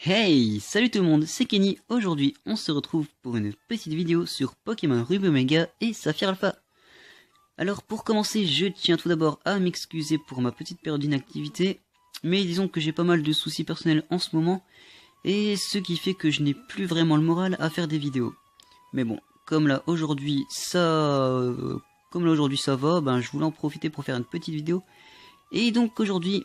Hey, salut tout le monde, c'est Kenny. Aujourd'hui, on se retrouve pour une petite vidéo sur Pokémon Ruby Omega et Saphir Alpha. Alors pour commencer, je tiens tout d'abord à m'excuser pour ma petite période d'inactivité, mais disons que j'ai pas mal de soucis personnels en ce moment, et ce qui fait que je n'ai plus vraiment le moral à faire des vidéos. Mais bon, comme là aujourd'hui ça va, ben je voulais en profiter pour faire une petite vidéo. Et donc aujourd'hui,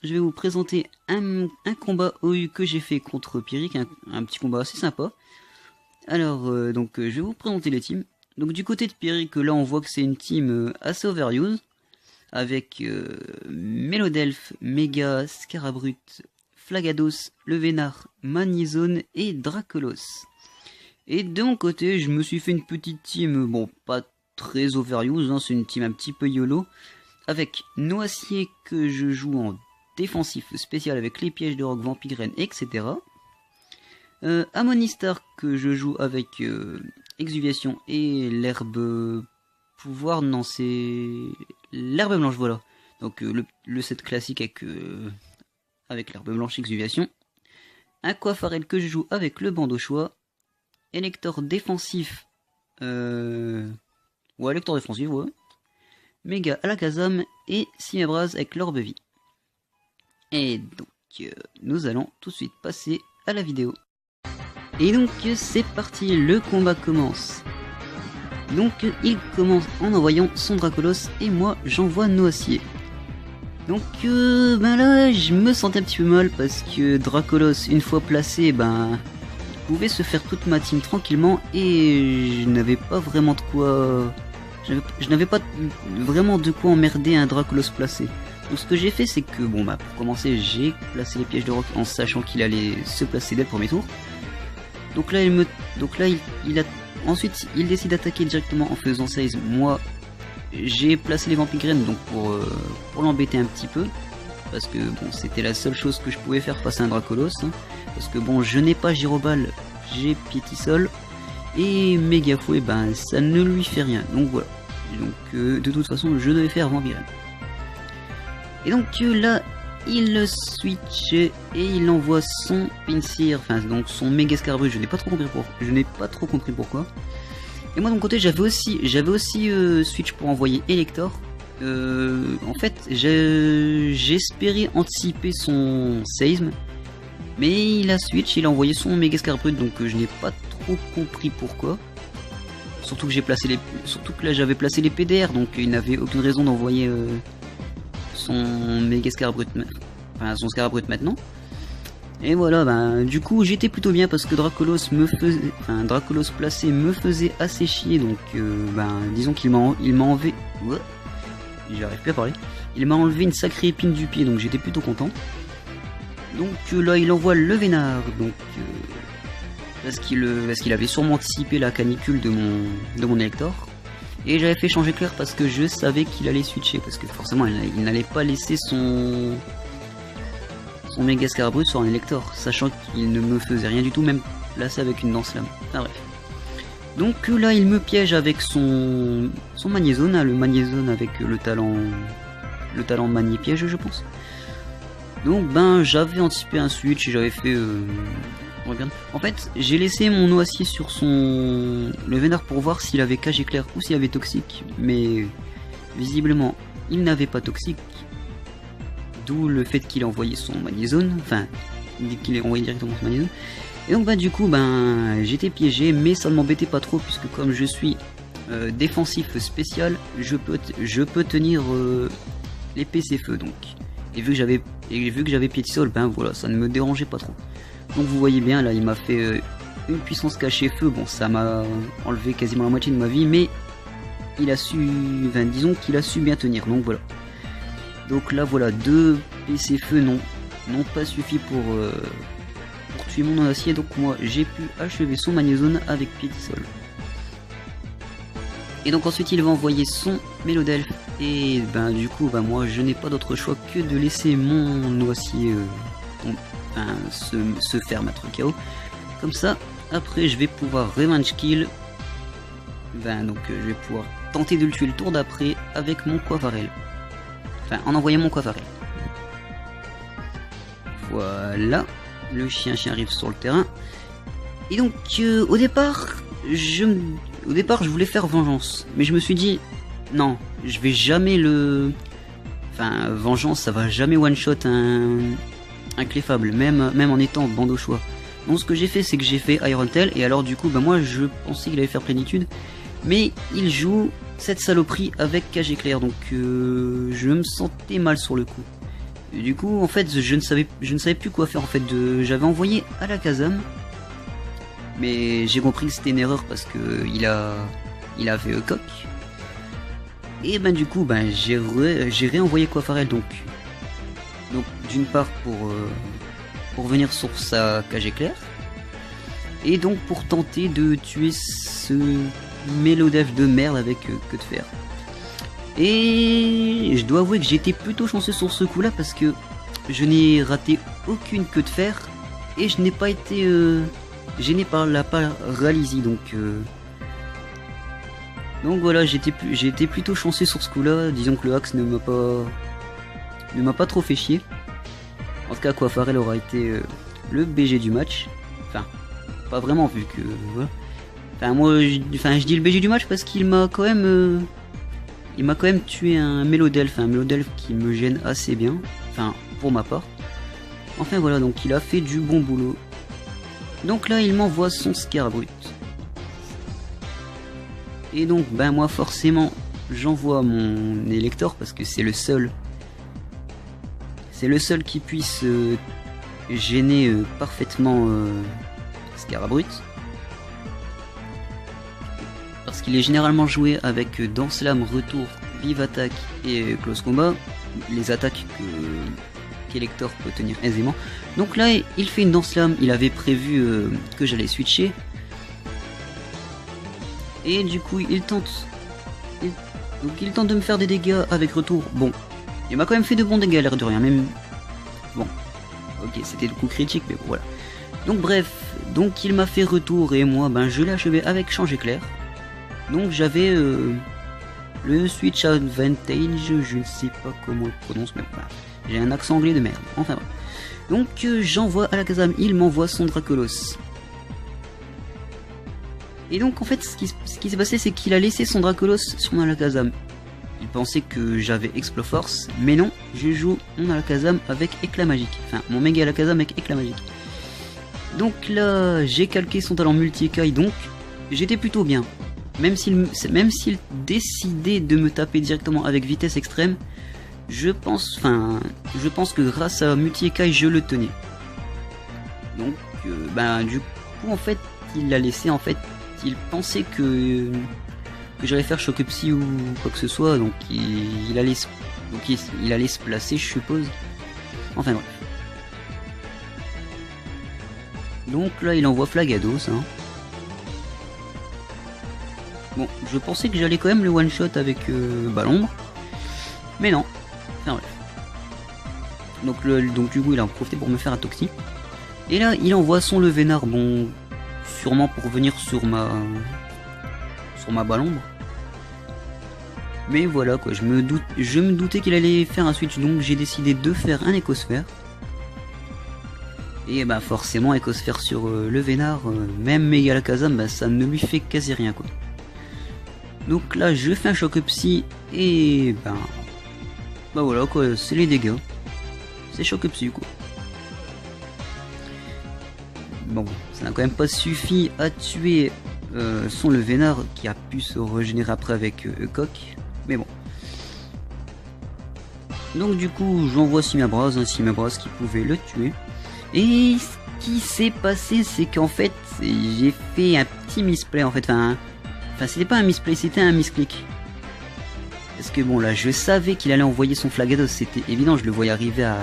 je vais vous présenter un combat OU que j'ai fait contre Pierrick, un petit combat assez sympa. Alors, je vais vous présenter les teams. Donc du côté de Pierrick, là on voit que c'est une team assez overuse, avec Melodelph, Mega, Scarabrute, Flagados, Levénard, Magnézone et Dracolos. Et de mon côté, je me suis fait une petite team, bon pas très overuse, hein, c'est une team un petit peu YOLO, avec Noacier que je joue en défensif spécial avec les pièges de roc, Vampigraine, etc. Amonistar que je joue avec Exuviation et l'herbe pouvoir, non c'est l'herbe blanche, voilà. Donc le set classique avec l'herbe blanche Exuviation. Aquafarel que je joue avec le bandeau choix. Elector défensif, Elector défensif, ouais. Méga Alakazam et Simebraz avec l'orbe vie. Et donc, nous allons tout de suite passer à la vidéo. Et donc, c'est parti, le combat commence. Donc, il commence en envoyant son Dracolos et moi, j'envoie Noacier. Donc, là, je me sentais un petit peu mal parce que Dracolos, une fois placé, pouvait se faire toute ma team tranquillement et je n'avais pas vraiment de quoi... Je n'avais pas vraiment de quoi emmerder un Dracolos placé. Donc ce que j'ai fait, c'est que pour commencer, j'ai placé les pièges de roc en sachant qu'il allait se placer dès le premier tour. Donc là, ensuite, il décide d'attaquer directement en faisant 16. Moi, j'ai placé les Vampigraines donc pour l'embêter un petit peu, parce que c'était la seule chose que je pouvais faire face à un Dracolos. Hein, parce que je n'ai pas Gyroball, j'ai Piétisol et Méga Fouet, ça ne lui fait rien. Donc voilà. Donc de toute façon, je devais faire Vampigraine. Et donc là, il switch et il envoie son Pinsir, donc son Méga Scarabrute. Je n'ai pas trop compris pourquoi. Et moi de mon côté, j'avais aussi switch pour envoyer Elector. En fait, j'espérais anticiper son Seisme, mais il a switch, il a envoyé son Méga Scarabrute, donc je n'ai pas trop compris pourquoi. Surtout que là j'avais placé les PDR, donc il n'avait aucune raison d'envoyer son Méga Scarabrute, son Scarabrute maintenant. Et voilà, du coup j'étais plutôt bien parce que Dracolos placé me faisait assez chier, donc disons qu'il m'a enlevé... J'arrive plus à parler. Il m'a enlevé une sacrée épine du pied, donc j'étais plutôt content. Donc là il envoie le Vénard, donc parce qu'il avait sûrement anticipé la canicule de mon Elector. Et j'avais fait changer clair parce que je savais qu'il allait switcher, parce que forcément il n'allait pas laisser son Méga Scarabrute sur un Elector, sachant qu'il ne me faisait rien du tout, même placé avec une Danse-Lame. Enfin bref. Donc là il me piège avec son Magnézone, le Magnézone avec le talent Magné-Piège, je pense. Donc j'avais anticipé un switch et j'avais fait... Regarde. En fait, j'ai laissé mon Noacier sur le Vénard pour voir s'il avait cage éclair ou s'il avait toxique, mais visiblement il n'avait pas toxique, d'où le fait qu'il a envoyé son Magnézone, qu'il ait envoyé directement son Magnézone. Et donc du coup j'étais piégé, mais ça ne m'embêtait pas trop puisque comme je suis défensif spécial, je peux tenir les PC feu, donc. Et vu que j'avais Piétisol, voilà, ça ne me dérangeait pas trop. Donc vous voyez bien, là il m'a fait une puissance cachée feu, ça m'a enlevé quasiment la moitié de ma vie, mais il a su, disons qu'il a su bien tenir, donc voilà. Donc là voilà, 2 PC feu n'ont pas suffi pour tuer mon Noacier, donc moi j'ai pu achever son Magnézone avec Piétisol. Et donc ensuite il va envoyer son Melodelph, et du coup moi je n'ai pas d'autre choix que de laisser mon Noacier se faire mettre KO. Comme ça après je vais pouvoir revenge kill. Donc je vais pouvoir tenter de le tuer le tour d'après avec mon Quavarel. Enfin, en envoyant mon Quavarel. Voilà, le chien arrive sur le terrain. Et donc au départ, je voulais faire vengeance, mais je me suis dit non, je vais jamais le. Enfin, vengeance, ça va jamais one shot un Clefable, même en étant bande au choix. Donc ce que j'ai fait, c'est que j'ai fait Iron Tail, et alors du coup, moi je pensais qu'il allait faire plénitude, mais il joue cette saloperie avec cage éclair, donc je me sentais mal sur le coup. Et du coup, en fait, je ne savais plus quoi faire. En fait, j'avais envoyé à la Kazam, mais j'ai compris que c'était une erreur parce que il avait coq. Et du coup, j'ai réenvoyé Quafarel, donc d'une part pour venir sur sa cage éclair, et donc pour tenter de tuer ce Mélodef de merde avec queue de fer. Et je dois avouer que j'étais plutôt chanceux sur ce coup là parce que je n'ai raté aucune queue de fer et je n'ai pas été gêné par la paralysie, donc voilà, j'ai été plutôt chanceux sur ce coup là. Disons que le axe ne m'a pas trop fait chier. En tout cas, Quafarel aura été le BG du match. Enfin, pas vraiment, vu que voilà. Enfin, je dis le BG du match parce qu'il m'a quand même tué un Mélodelph, qui me gêne assez bien. Enfin, pour ma part. Enfin voilà, donc il a fait du bon boulot. Donc là, il m'envoie son Scarbrut. Et donc, moi forcément, j'envoie mon Elector parce que c'est le seul qui puisse gêner parfaitement Scarbrut. Parce qu'il est généralement joué avec Danse Lame, Retour, Vive Attaque et Close Combat. Les attaques qu'Elector peut tenir aisément. Donc là, il fait une Danse Lame. Il avait prévu que j'allais switcher. Et du coup, il tente de me faire des dégâts avec Retour. Bon, il m'a quand même fait de bons dégâts à l'air de rien. Même bon, ok, c'était le coup critique, mais bon, voilà. Donc bref, il m'a fait Retour et moi, je l'ai achevé avec Change Éclair. Donc j'avais le Switch Advantage, je ne sais pas comment on le prononce, mais voilà. J'ai un accent anglais de merde. Enfin voilà. Donc j'envoie à la Kazam, il m'envoie son Dracolos. Et donc en fait ce qui s'est passé, c'est qu'il a laissé son Dracolos sur mon Alakazam. Il pensait que j'avais Exploforce, mais non, je joue mon Alakazam avec Éclat Magique. Enfin, mon méga Alakazam avec Éclat Magique. Donc là, j'ai calqué son talent multi-écaille, donc j'étais plutôt bien. Même s'il décidait de me taper directement avec vitesse extrême, je pense que grâce à multi-écaille, je le tenais. Donc, du coup, en fait, il l'a laissé, en fait, il pensait que j'allais faire Choc Psy ou quoi que ce soit, donc il allait se placer, je suppose. Enfin bref. Donc là, il envoie Flagados. Bon, je pensais que j'allais quand même le one shot avec l'ombre, mais non. Enfin bref. Donc du coup, il a profité pour me faire un toxi. Et là, il envoie son Levénard, bon, sûrement pour venir sur ma Balombre. Mais voilà quoi, je me doutais qu'il allait faire un switch, donc j'ai décidé de faire un Écosphère. Et forcément, Écosphère sur le Vénard, même Méga Alakazam, ça ne lui fait quasi rien quoi. Donc là, je fais un Choc Psy et voilà quoi, c'est les dégâts. C'est Choc Psy quoi. Bon, ça n'a quand même pas suffi à tuer son Levénard qui a pu se régénérer après avec Coq. Mais bon. Donc du coup, j'envoie Simabras qui pouvait le tuer. Et ce qui s'est passé, c'est qu'en fait, j'ai fait un petit misplay en fait. Enfin, c'était pas un misplay, c'était un misclick. Parce que bon, là, je savais qu'il allait envoyer son Flagados, c'était évident, je le voyais arriver à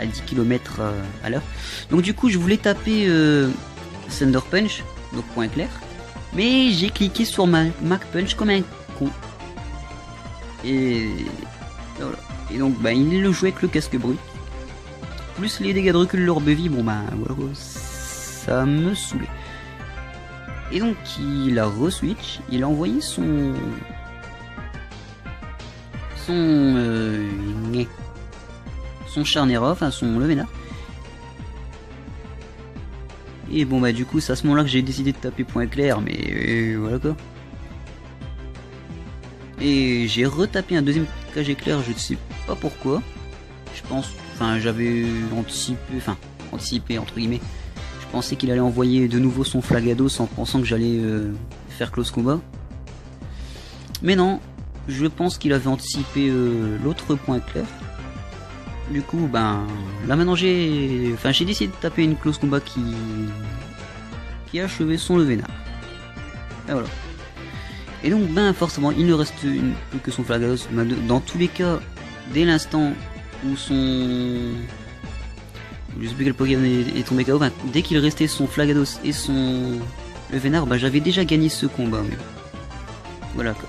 10 km à l'heure. Donc du coup, je voulais taper Thunder Punch, donc point clair. Mais j'ai cliqué sur Mac Punch comme un con. Et voilà. Et donc, il le jouait avec le casque brut. Plus les dégâts de recul l'orbe vie, bon voilà, ça me saoulait. Et donc il a re-switch, il a envoyé son Charnera, enfin son Levénard. Et bon bah du coup c'est à ce moment là que j'ai décidé de taper point clair, mais voilà quoi. Et j'ai retapé un deuxième cage éclair, je ne sais pas pourquoi. Je pense, enfin j'avais anticipé entre guillemets. Je pensais qu'il allait envoyer de nouveau son Flagados en pensant que j'allais faire close combat. Mais non, je pense qu'il avait anticipé l'autre point clair. Du coup, ben là maintenant j'ai décidé de taper une close combat qui a achevé son Levénard. Et voilà. Et donc ben forcément il ne reste plus que son Flagados. Dans tous les cas, dès l'instant où son... Je sais plus quel Pokémon est tombé KO, dès qu'il restait son Flagados et son Levénard, ben j'avais déjà gagné ce combat. Mais voilà quoi.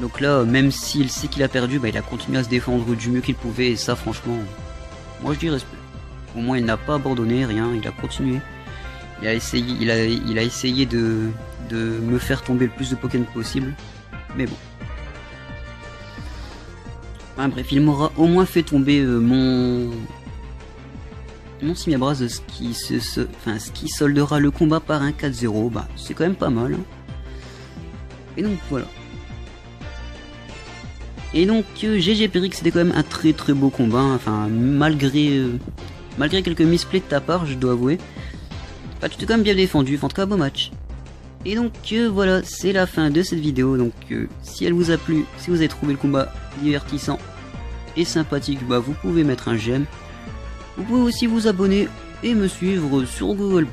Donc là, même s'il sait qu'il a perdu, bah, il a continué à se défendre du mieux qu'il pouvait, et ça franchement, moi je dis respect. Au moins il n'a pas abandonné, rien, il a continué. Il a essayé de me faire tomber le plus de Pokémon possible, mais bon. Enfin, bref, il m'aura au moins fait tomber mon Simiabras, ce qui soldera le combat par un 4-0, bah c'est quand même pas mal. Hein. Et donc voilà. Et donc GG Pyrrhix, c'était quand même un très très beau combat, hein. Enfin malgré quelques misplays de ta part, je dois avouer. Bah, tu t'es quand même bien défendu, en tout cas beau match. Et donc voilà, c'est la fin de cette vidéo, donc si elle vous a plu, si vous avez trouvé le combat divertissant et sympathique, bah vous pouvez mettre un j'aime. Vous pouvez aussi vous abonner et me suivre sur Google+,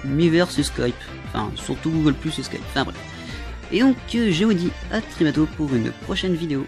Miiverse et Skype, enfin surtout Google+, et Skype, enfin bref. Et donc je vous dis à très bientôt pour une prochaine vidéo.